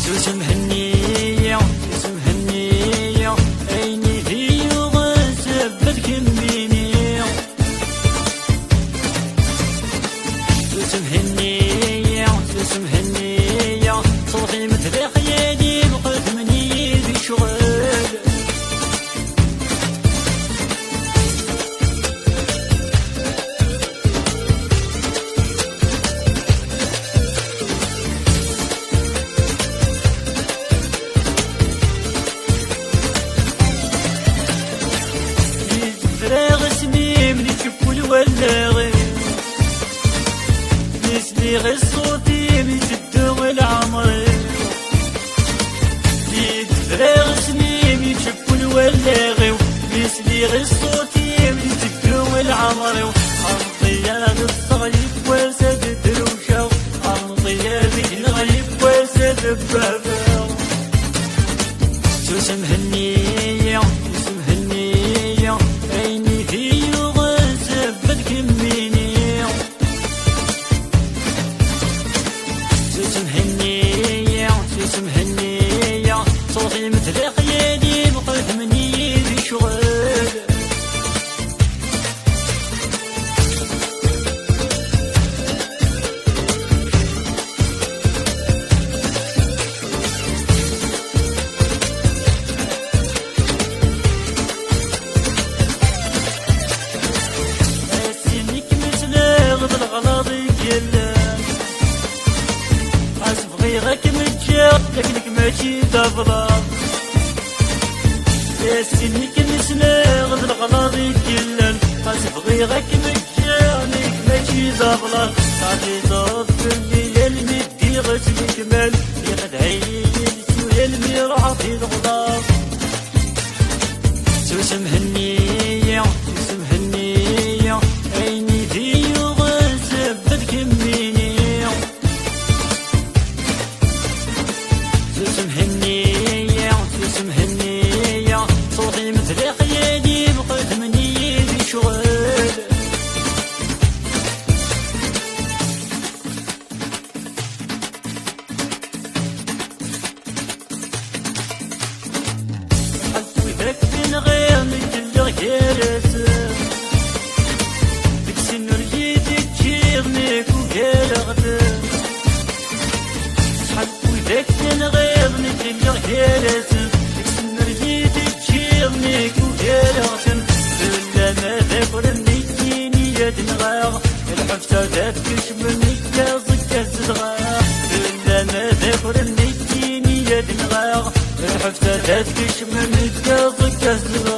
سوسم هنية سوسم هنية عيني في وغسبت كميني سوسم هنية سوسم هنية صوتي مثل خيالي بقيت مني في شغل فراغ اسمي من يشوفوا الولاغي نسلي غير صوتي من يشدوا العمر ليت فراغ اسمي من يشوفوا الولاغي نسلي غير صوتي من يشدوا العمر أرضي يا الصغيب واسد دروشة أرضي يا الغيب واسد بابا سوسم هنية سوسم هنية عيني في وغسبت كميني سوسم هنية سوسم هنية صوتي مثل خيالي بقيت مني في شغل غيرك متجاوب لكنك ماشي دبلان يا سنيك نسنا غد الغلاضي كلان خاصف غيرك متجاوب لك ماشي دبلان صافي صوت الليل مدي غسل كمال ياخد عيني سهيل ميرعى في الغضاب سوسم هنية سوسم هنية عيني في وغسبت كميني سوسم هنية سوسم هنية صوتي مثل خيالي بقيت مني في شغل حط وذاك بين غير مثل غيرت ديك سنور جيتك تشيرنيك وقالغت ذاك تنغيظ مثل غيرتن تكسن رجيتك تشيرنيك وغيرتن إلا ما ذاكر النيتيني يدنغاغ الحفتة ذاتكش منك كازك الزدغاغ إلا ما ذاكر النيتيني يدنغاغ الحفتة ذاتكش منك كازك الزدغاغ